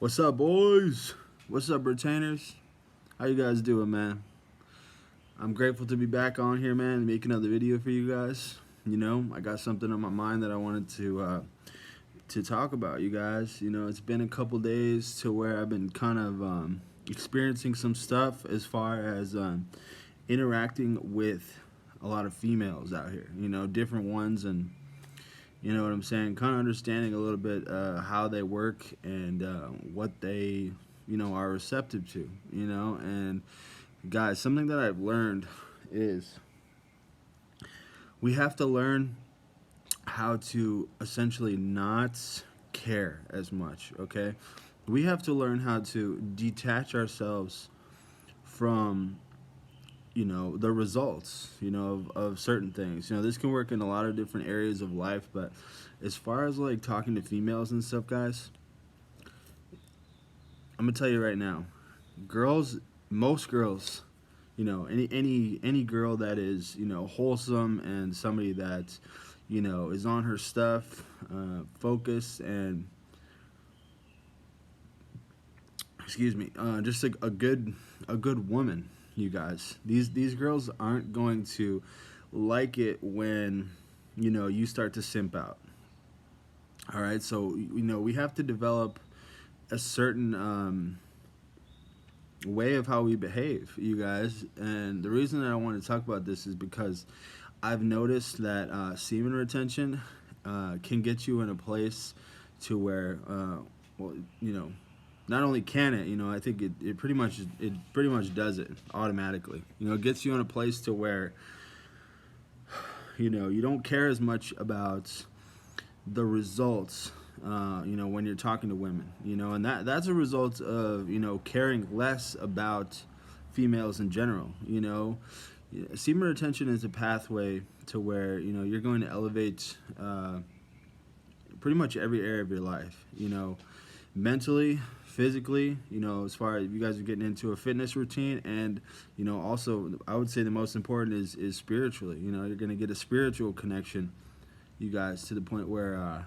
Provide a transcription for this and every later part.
What's up, boys? What's up, retainers? How you guys doing, man? I'm grateful to be back on here, man, and make another video for you guys. You know, I got something on my mind that I wanted to talk about, you guys. You know, it's been a couple days to where I've been kind of experiencing some stuff as far as interacting with a lot of females out here. You know, different ones, and you know what I'm saying? Kind of understanding a little bit how they work and what they, are receptive to, And guys, something that I've learned is we have to learn how to essentially not care as much, okay? We have to learn how to detach ourselves from the results of certain things. This can work in a lot of different areas of life, but as far as like talking to females and stuff, guys, I'm gonna tell you right now, girls, most girls, any girl that is wholesome and somebody that is on her stuff, focused, and excuse me, just a good woman. You guys, these girls aren't going to like it when you start to simp out. All right, so we have to develop a certain way of how we behave, you guys. And the reason that I want to talk about this is because I've noticed that semen retention can get you in a place to where, well, not only can it, I think it pretty much does it automatically. It gets you in a place to where, you don't care as much about the results, when you're talking to women, and that's a result of, caring less about females in general. Semen retention is a pathway to where, you're going to elevate pretty much every area of your life, mentally, physically, as far as you guys are getting into a fitness routine, and also I would say the most important is spiritually. You're going to get a spiritual connection, you guys, to the point where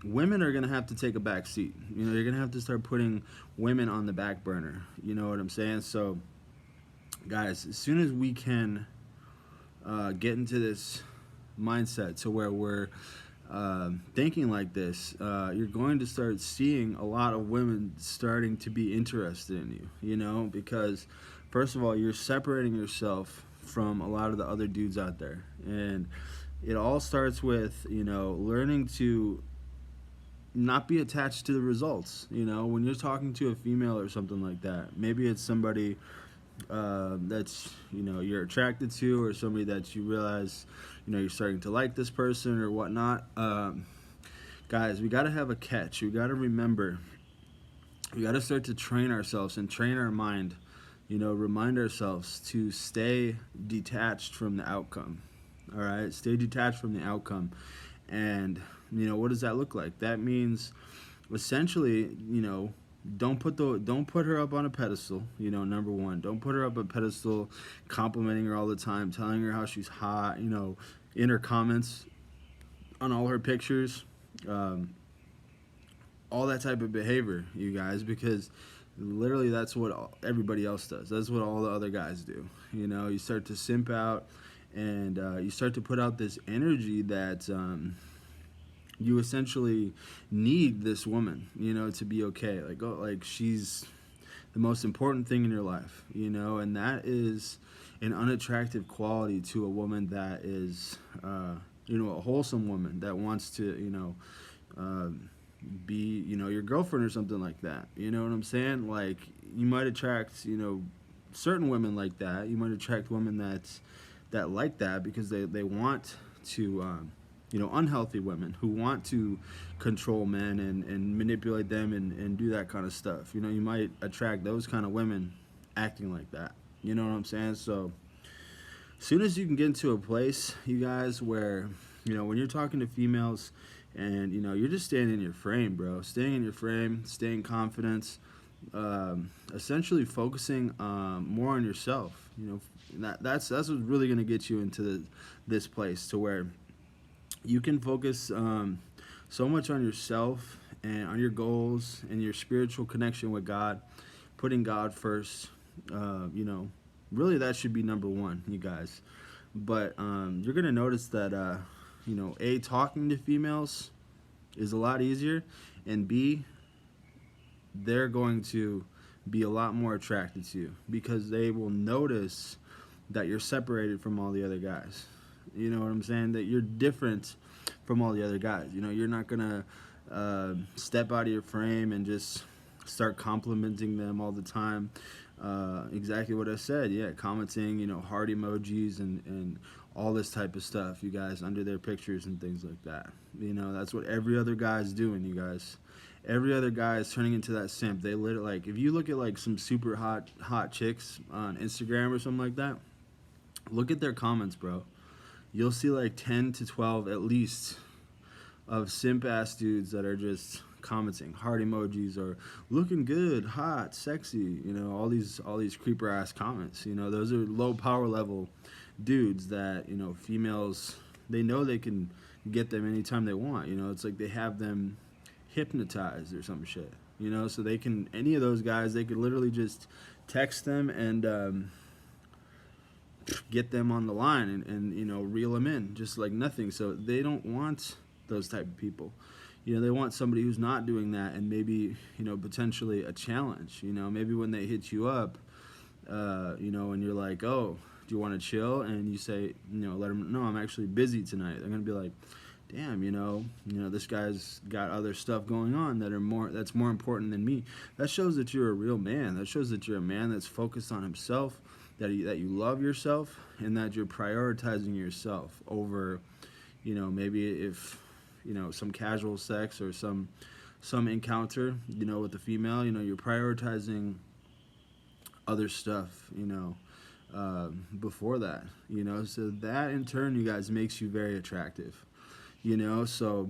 women are going to have to take a back seat. You're going to have to start putting women on the back burner. You know what I'm saying? So guys, as soon as we can get into this mindset to where we're thinking like this, you're going to start seeing a lot of women starting to be interested in you, because first of all, you're separating yourself from a lot of the other dudes out there. And it all starts with, learning to not be attached to the results. When you're talking to a female or something like that, maybe it's somebody that's you're attracted to, or somebody that you realize you're starting to like this person or whatnot. Guys, we got to have a catch. We got to remember, we got to start to train ourselves and train our mind, remind ourselves to stay detached from the outcome. All right, stay detached from the outcome. And what does that look like? That means essentially, don't put her up on a pedestal. Number one, don't put her up on a pedestal, complimenting her all the time, telling her how she's hot, in her comments on all her pictures, all that type of behavior, you guys, because literally that's what everybody else does. That's what all the other guys do. You start to simp out, and you start to put out this energy that you essentially need this woman, to be okay. Like she's the most important thing in your life, and that is an unattractive quality to a woman that is, a wholesome woman that wants to, be, your girlfriend or something like that. You know what I'm saying? Like, you might attract, certain women like that. You might attract women that like that because they want to, unhealthy women who want to control men and manipulate them and do that kind of stuff. You might attract those kind of women acting like that. You know what I'm saying? So as soon as you can get into a place, you guys, where, when you're talking to females and, you're just staying in your frame, bro. Staying in your frame, staying confident, essentially focusing more on yourself. That's what's really going to get you into this place to where you can focus so much on yourself and on your goals and your spiritual connection with God, putting God first. You know, really that should be number one, you guys. But you're gonna notice that you know, a talking to females is a lot easier, and b they're going to be a lot more attracted to you because they will notice that you're separated from all the other guys. You know what I'm saying? That you're different from all the other guys. You know, you're not gonna step out of your frame and just start complimenting them all the time. Exactly what I said. Yeah, commenting, you know, heart emojis and all this type of stuff, you guys, under their pictures and things like that. You know, that's what every other guy is doing, you guys. Every other guy is turning into that simp. They literally, like, if you look at like some super hot chicks on Instagram or something like that, look at their comments, bro. You'll see like 10 to 12 at least of simp ass dudes that are just commenting heart emojis or looking good, hot, sexy, you know, all these creeper ass comments. You know, those are low power level dudes that, you know, females, they know they can get them anytime they want. You know, it's like they have them hypnotized or some shit. You know, so they can, any of those guys, they could literally just text them and get them on the line and you know, reel them in just like nothing. So they don't want those type of people. You know, they want somebody who's not doing that, and maybe, you know, potentially a challenge. You know, maybe when they hit you up, you know, and you're like, oh, do you want to chill? And you say, you know, let them know I'm actually busy tonight. They're gonna be like, damn, you know, this guy's got other stuff going on that's more important than me. That shows that you're a real man. That shows that you're a man that's focused on himself, that you love yourself, and that you're prioritizing yourself over, you know, maybe if, you know, some casual sex or some encounter, you know, with the female, you know, you're prioritizing other stuff, you know, before that, you know, so that in turn, you guys, makes you very attractive, you know. So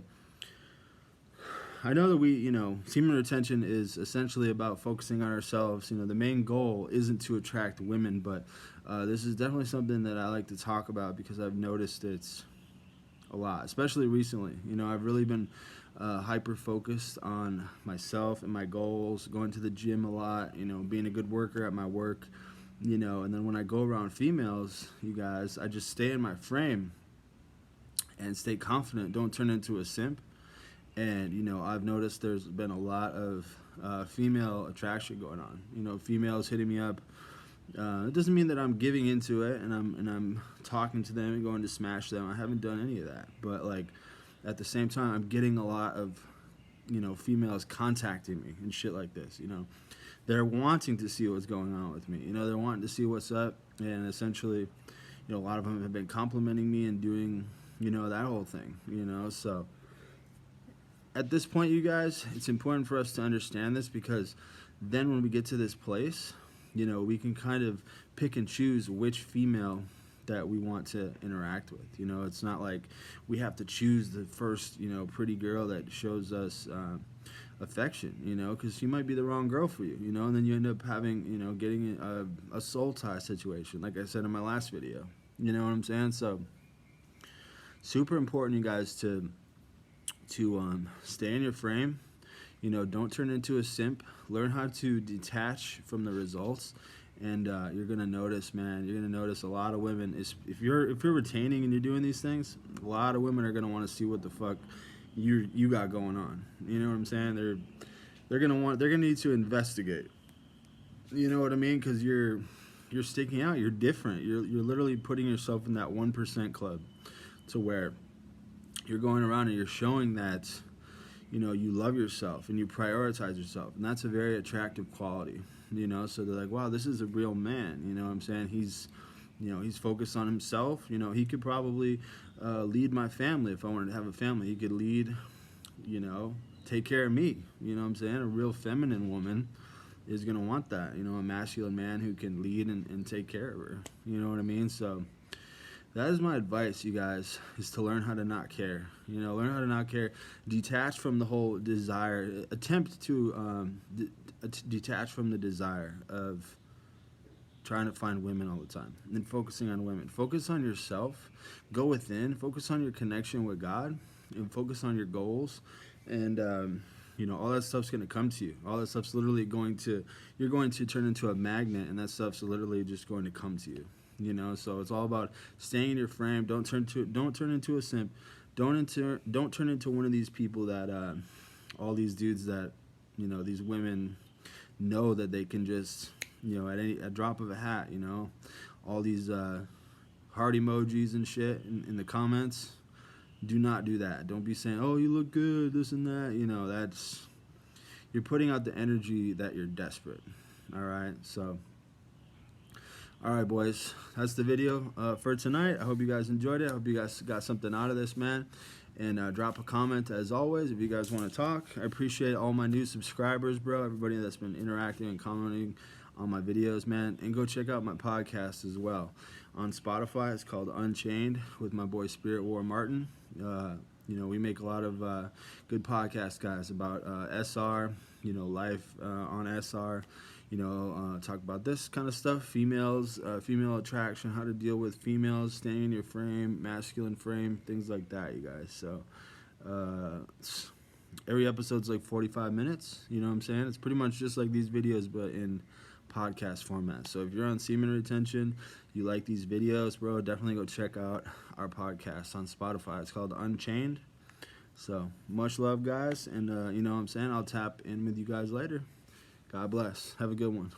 I know that we, you know, semen retention is essentially about focusing on ourselves. You know, the main goal isn't to attract women, but this is definitely something that I like to talk about because I've noticed it's a lot, especially recently. You know, I've really been hyper focused on myself and my goals, going to the gym a lot, you know, being a good worker at my work, you know, and then when I go around females, you guys, I just stay in my frame and stay confident, don't turn into a simp. And, you know, I've noticed there's been a lot of female attraction going on, you know, females hitting me up. It doesn't mean that I'm giving into it and I'm talking to them and going to smash them. I haven't done any of that. But like at the same time, I'm getting a lot of, you know, females contacting me and shit like this. You know, they're wanting to see what's going on with me. You know, they're wanting to see what's up, and essentially, you know, a lot of them have been complimenting me and doing, you know, that whole thing. You know, so at this point, you guys, it's important for us to understand this because then when we get to this place, you know, we can kind of pick and choose which female that we want to interact with. You know, it's not like we have to choose the first, you know, pretty girl that shows us affection, you know, because she might be the wrong girl for you, you know, and then you end up having, you know, getting a soul tie situation, like I said in my last video. You know what I'm saying? So, super important, you guys, to stay in your frame. You know, don't turn into a simp. Learn how to detach from the results, and you're gonna notice, man. You're gonna notice a lot of women. If you're retaining and you're doing these things, a lot of women are gonna want to see what the fuck you got going on. You know what I'm saying? They're gonna need to investigate. You know what I mean? Because you're sticking out. You're different. You're literally putting yourself in that 1% club, to where you're going around and you're showing that, you know, you love yourself and you prioritize yourself, and that's a very attractive quality, you know. So they're like, wow, this is a real man, you know what I'm saying? He's, you know, he's focused on himself. You know, he could probably lead my family if I wanted to have a family. He could lead, you know, take care of me, you know what I'm saying? A real feminine woman is going to want that, you know, a masculine man who can lead and take care of her, you know what I mean? So that is my advice, you guys, is to learn how to not care. You know, learn how to not care. Detach from the whole desire. Attempt to detach from the desire of trying to find women all the time and focusing on women. Focus on yourself. Go within. Focus on your connection with God, and focus on your goals. And You know, all that stuff's going to come to you. All that stuff's literally you're going to turn into a magnet, and that stuff's literally just going to come to you. You know, so it's all about staying in your frame. Don't turn into a simp. Don't turn into one of these people that all these dudes that, you know, these women know that they can just, you know, at a drop of a hat, you know, all these heart emojis and shit in the comments. Do not do that. Don't be saying, oh, you look good, this and that. You know, you're putting out the energy that you're desperate. All right, so, all right, boys, that's the video for tonight. I hope you guys enjoyed it. I hope you guys got something out of this, man. And drop a comment, as always, if you guys want to talk. I appreciate all my new subscribers, bro. Everybody that's been interacting and commenting on my videos, man. And go check out my podcast as well on Spotify. It's called Unchained with my boy Spirit War Martin. You know, we make a lot of good podcasts, guys, about SR, you know, life on SR. You know, talk about this kind of stuff, females, female attraction, how to deal with females, staying in your frame, masculine frame, things like that, you guys. So every episode's like 45 minutes, you know what I'm saying? It's pretty much just like these videos, but in podcast format. So if you're on semen retention, you like these videos, bro, definitely go check out our podcast on Spotify. It's called Unchained. So much love, guys, and you know what I'm saying? I'll tap in with you guys later. God bless. Have a good one.